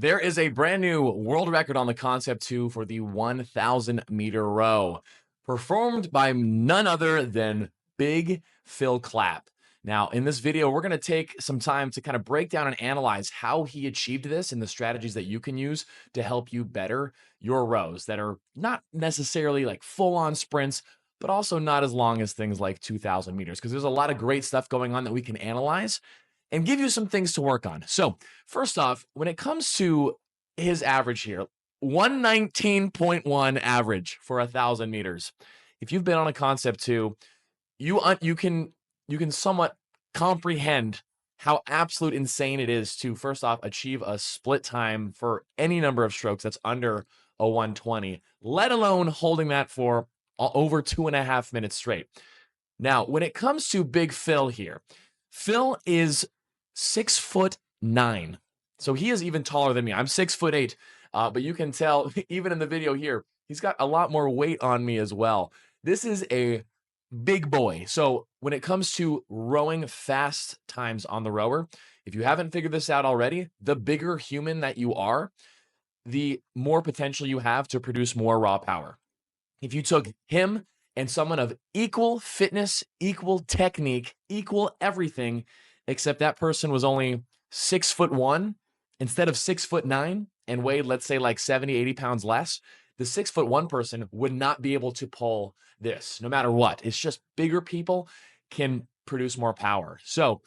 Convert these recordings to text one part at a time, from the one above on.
There is a brand new world record on the Concept 2 for the 1,000 meter row, performed by none other than Big Phil Clapp. Now, in this video, we're going to take some time to kind of break down and analyze how he achieved this and the strategies that you can use to help you better your rows that are not necessarily like full on sprints, but also not as long as things like 2,000 meters, because there's a lot of great stuff going on that we can analyze and give you some things to work on. So, first off, when it comes to his average here, 119.1 average for 1,000 meters. If you've been on a Concept 2, you can somewhat comprehend how absolute insane it is to first off achieve a split time for any number of strokes that's under a 120, let alone holding that for over 2.5 minutes straight. Now, when it comes to Big Phil here, Phil is 6'9". So he is even taller than me. I'm 6'8", but you can tell even in the video here, he's got a lot more weight on me as well. This is a big boy. So when it comes to rowing fast times on the rower, if you haven't figured this out already, the bigger human that you are, the more potential you have to produce more raw power. If you took him and someone of equal fitness, equal technique, equal everything, except that person was only 6'1" instead of 6'9" and weighed, let's say, like 70, 80 pounds less, the 6'1" person would not be able to pull this no matter what. It's just bigger people can produce more power. So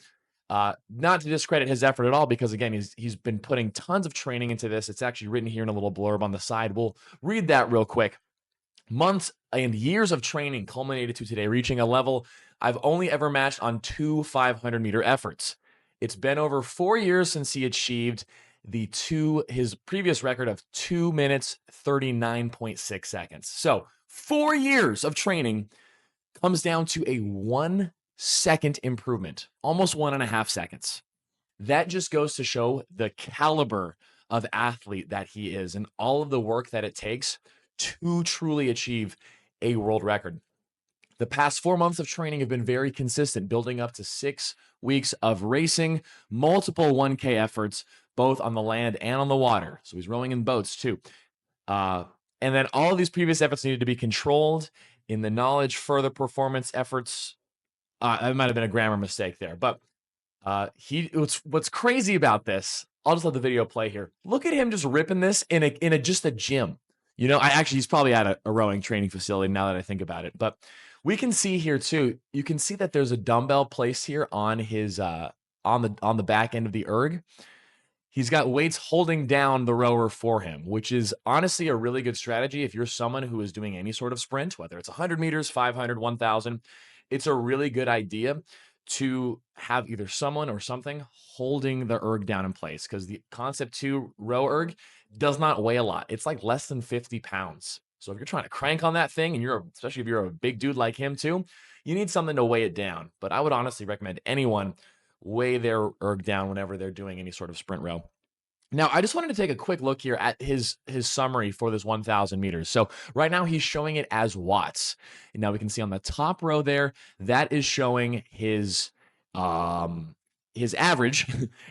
not to discredit his effort at all, because again, he's been putting tons of training into this. It's actually written here in a little blurb on the side. We'll read that real quick. Months and years of training culminated to today, reaching a level I've only ever matched on 2 500-meter efforts. It's been over 4 years since he achieved his previous record of 2 minutes, 39.6 seconds. So 4 years of training comes down to a 1 second improvement, almost 1.5 seconds. That just goes to show the caliber of athlete that he is and all of the work that it takes to truly achieve a world record. The past 4 months of training have been very consistent, building up to 6 weeks of racing, multiple 1K efforts, both on the land and on the water. So he's rowing in boats too. And then all of these previous efforts needed to be controlled in the knowledge, further performance efforts. That might have been a grammar mistake there, but what's crazy about this, I'll just let the video play here. Look at him just ripping this in just a gym. You know, he's probably at a rowing training facility now that I think about it. But we can see here too, you can see that there's a dumbbell placed here on his on the back end of the erg. He's got weights holding down the rower for him, which is honestly a really good strategy if you're someone who is doing any sort of sprint, whether it's 100 meters, 500, 1,000. It's a really good idea to have either someone or something holding the erg down in place, because the Concept 2 row erg does not weigh a lot. It's like less than 50 pounds. So if you're trying to crank on that thing, and especially if you're a big dude like him too, you need something to weigh it down. But I would honestly recommend anyone weigh their erg down whenever they're doing any sort of sprint row. Now, I just wanted to take a quick look here at his summary for this 1,000 meters. So right now he's showing it as watts. And now we can see on the top row there, that is showing his average.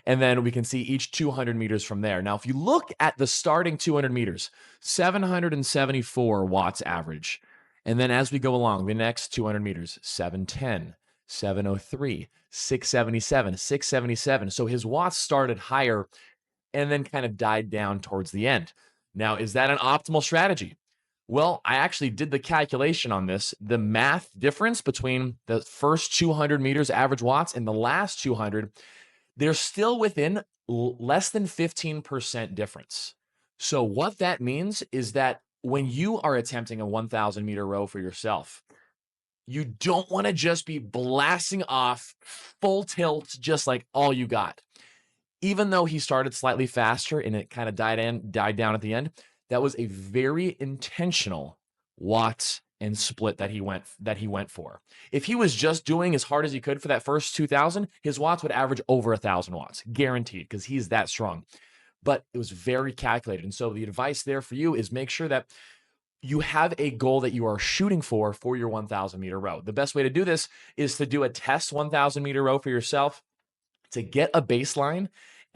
And then we can see each 200 meters from there. Now, if you look at the starting 200 meters, 774 watts average. And then as we go along, the next 200 meters, 710, 703, 677, 677. So his watts started higher and then kind of died down towards the end. Now, is that an optimal strategy? Well, I actually did the calculation on this. The math difference between the first 200 meters average watts and the last 200, they're still within less than 15% difference. So what that means is that when you are attempting a 1,000 meter row for yourself, you don't want to just be blasting off full tilt, just like all you got. Even though he started slightly faster and it kind of died down at the end, that was a very intentional watts and split that he went for. If he was just doing as hard as he could for that first 2,000, his watts would average over 1,000 watts, guaranteed, because he's that strong. But it was very calculated. And so the advice there for you is make sure that you have a goal that you are shooting for your 1,000 meter row. The best way to do this is to do a test 1,000 meter row for yourself, to get a baseline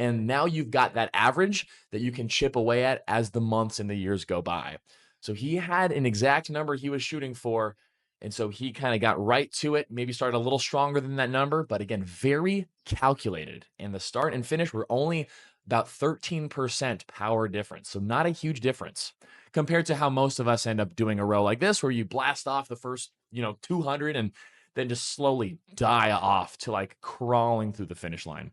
And now you've got that average that you can chip away at as the months and the years go by. So he had an exact number he was shooting for. And so he kind of got right to it, maybe started a little stronger than that number, but again, very calculated. And the start and finish were only about 13% power difference. So not a huge difference compared to how most of us end up doing a row like this, where you blast off the first, 200 and then just slowly die off to like crawling through the finish line.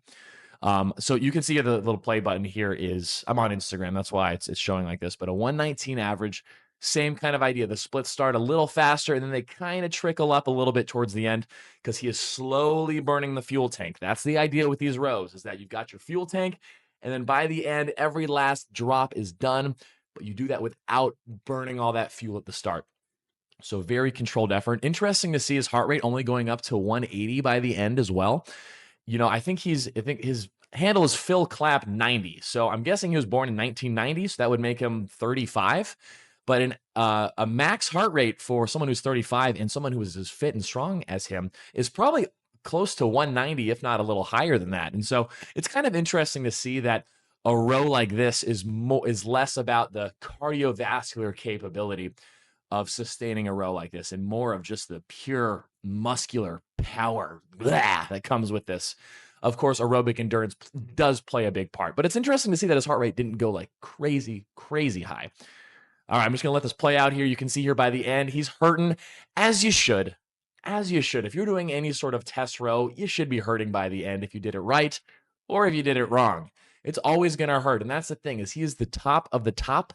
So you can see the little play button here is, I'm on Instagram, that's why it's showing like this, but a 119 average, same kind of idea. The splits start a little faster and then they kind of trickle up a little bit towards the end because he is slowly burning the fuel tank. That's the idea with these rows, is that you've got your fuel tank and then by the end, every last drop is done, but you do that without burning all that fuel at the start. So very controlled effort. Interesting to see his heart rate only going up to 180 by the end as well. I think his handle is Phil Clapp 90. So I'm guessing he was born in 1990. So that would make him 35. But a max heart rate for someone who's 35 and someone who is as fit and strong as him is probably close to 190, if not a little higher than that. And so it's kind of interesting to see that a row like this is less about the cardiovascular capability of sustaining a row like this and more of just the pure muscular power that comes with this. Of course, aerobic endurance does play a big part, but it's interesting to see that his heart rate didn't go like crazy high. All right, I'm just going to let this play out here. You can see here by the end, he's hurting, as you should. As you should. If you're doing any sort of test row, you should be hurting by the end if you did it right or if you did it wrong. It's always going to hurt, and that's the thing, is he is the top of the top,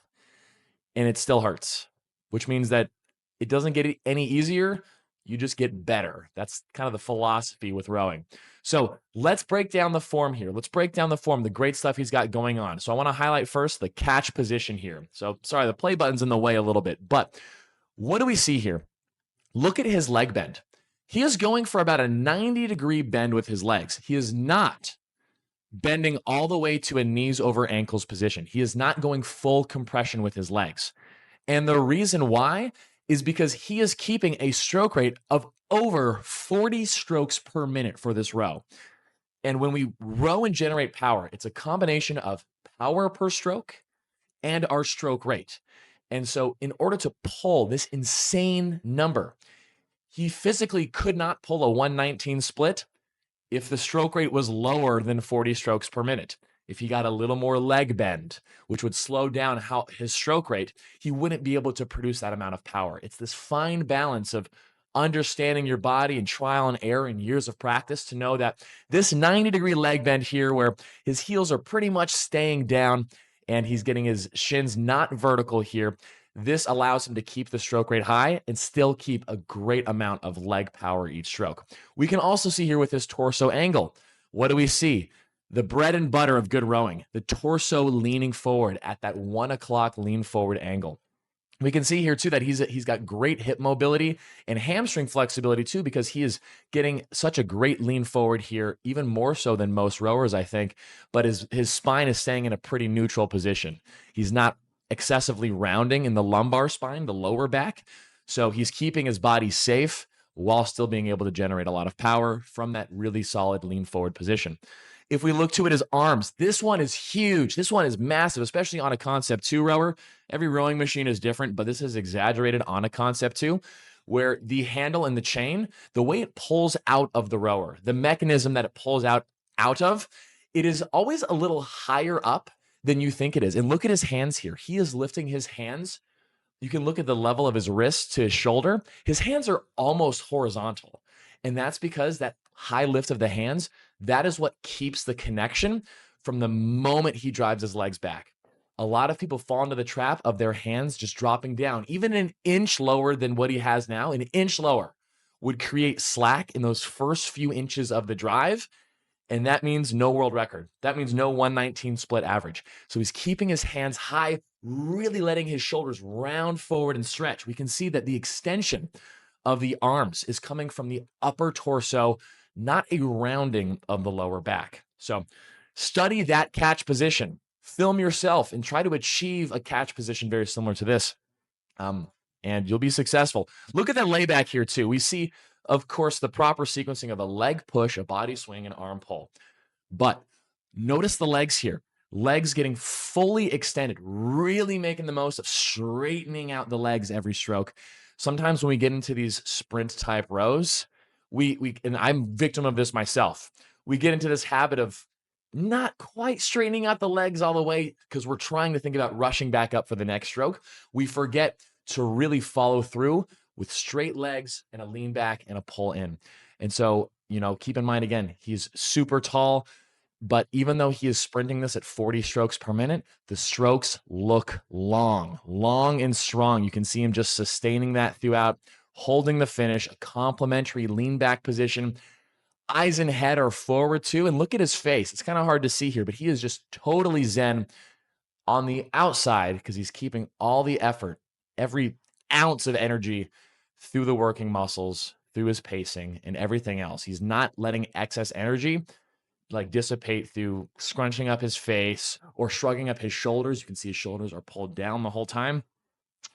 and it still hurts, which means that it doesn't get any easier. You just get better. That's kind of the philosophy with rowing. So let's break down the form here. Let's break down the form, the great stuff he's got going on. So I want to highlight first the catch position here. So sorry, the play button's in the way a little bit, but what do we see here? Look at his leg bend. He is going for about a 90-degree bend with his legs. He is not bending all the way to a knees over ankles position. He is not going full compression with his legs. And the reason why is because he is keeping a stroke rate of over 40 strokes per minute for this row. And when we row and generate power, it's a combination of power per stroke and our stroke rate. And so in order to pull this insane number, he physically could not pull a 119 split if the stroke rate was lower than 40 strokes per minute. If he got a little more leg bend, which would slow down his stroke rate, he wouldn't be able to produce that amount of power. It's this fine balance of understanding your body and trial and error and years of practice to know that this 90-degree leg bend here, where his heels are pretty much staying down and he's getting his shins not vertical here, this allows him to keep the stroke rate high and still keep a great amount of leg power each stroke. We can also see here with his torso angle, what do we see? The bread and butter of good rowing, the torso leaning forward at that 1 o'clock lean forward angle. We can see here too that he's got great hip mobility and hamstring flexibility too, because he is getting such a great lean forward here, even more so than most rowers, I think. But his spine is staying in a pretty neutral position. He's not excessively rounding in the lumbar spine, the lower back. So he's keeping his body safe while still being able to generate a lot of power from that really solid lean forward position. If we look to it as arms, this one is huge. This one is massive, especially on a Concept 2 rower. Every rowing machine is different, but this is exaggerated on a Concept 2, where the handle and the chain, the way it pulls out of the rower, the mechanism that it pulls out of, it is always a little higher up than you think it is. And look at his hands here. He is lifting his hands. You can look at the level of his wrist to his shoulder. His hands are almost horizontal. And that's because that high lift of the hands, that is what keeps the connection from the moment he drives his legs back. A lot of people fall into the trap of their hands just dropping down, even an inch lower than what he has now. An inch lower would create slack in those first few inches of the drive. And that means no world record. That means no 119 split average. So he's keeping his hands high, really letting his shoulders round forward and stretch. We can see that the extension of the arms is coming from the upper torso, not a rounding of the lower back. So study that catch position, film yourself, and try to achieve a catch position very similar to this. And you'll be successful. Look at that layback here too. We see, of course, the proper sequencing of a leg push, a body swing, and arm pull. But Notice the legs here. Legs getting fully extended, really making the most of straightening out the legs every stroke. Sometimes when we get into these sprint type rows, we and I'm victim of this myself. We get into this habit of not quite straightening out the legs all the way because we're trying to think about rushing back up for the next stroke. We forget to really follow through with straight legs and a lean back and a pull in. And so, keep in mind again, he's super tall. But even though he is sprinting this at 40 strokes per minute, the strokes look long, long and strong. You can see him just sustaining that throughout, holding the finish, a complimentary lean back position. Eyes and head are forward too. And look at his face. It's kind of hard to see here, but he is just totally zen on the outside because he's keeping all the effort, every ounce of energy through the working muscles, through his pacing and everything else. He's not letting excess energy like dissipate through scrunching up his face or shrugging up his shoulders. You can see his shoulders are pulled down the whole time.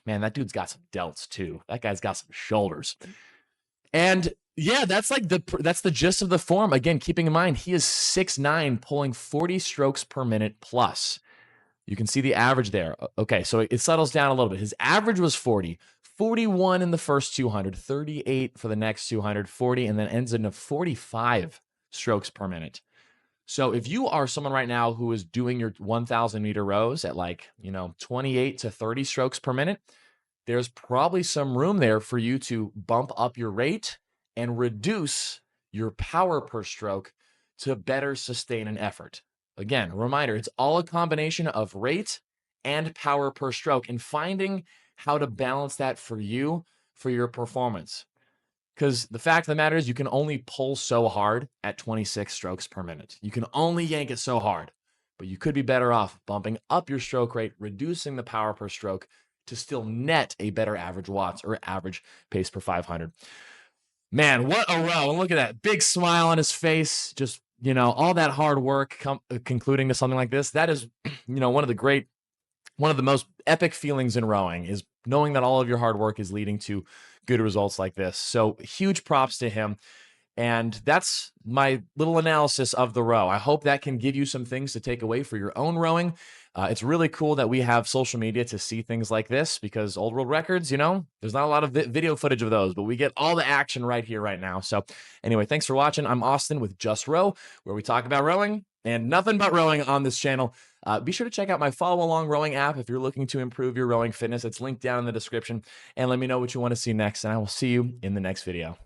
Man, that dude's got some delts too. That guy's got some shoulders. And yeah, that's the gist of the form. Again, keeping in mind, he is 6'9", pulling 40 strokes per minute plus. You can see the average there. Okay, so it settles down a little bit. His average was 40, 41 in the first 200, 38 for the next 200, 40, and then ends in a 45 strokes per minute. So if you are someone right now who is doing your 1,000 meter rows at 28 to 30 strokes per minute, there's probably some room there for you to bump up your rate and reduce your power per stroke to better sustain an effort. Again, a reminder, it's all a combination of rate and power per stroke and finding how to balance that for you, for your performance. Because the fact of the matter is you can only pull so hard at 26 strokes per minute. You can only yank it so hard, but you could be better off bumping up your stroke rate, reducing the power per stroke to still net a better average watts or average pace per 500. Man, what a row. And look at that big smile on his face. Just, all that hard work concluding to something like this. That is, one of the most epic feelings in rowing is knowing that all of your hard work is leading to good results like this. So huge props to him. And that's my little analysis of the row. I hope that can give you some things to take away for your own rowing. It's really cool that we have social media to see things like this because Old World Records, there's not a lot of video footage of those, but we get all the action right here, right now. So anyway, thanks for watching. I'm Austin with Just Row, where we talk about rowing and nothing but rowing on this channel. Be sure to check out my follow along rowing app if you're looking to improve your rowing fitness. It's linked down in the description, and let me know what you want to see next, and I will see you in the next video.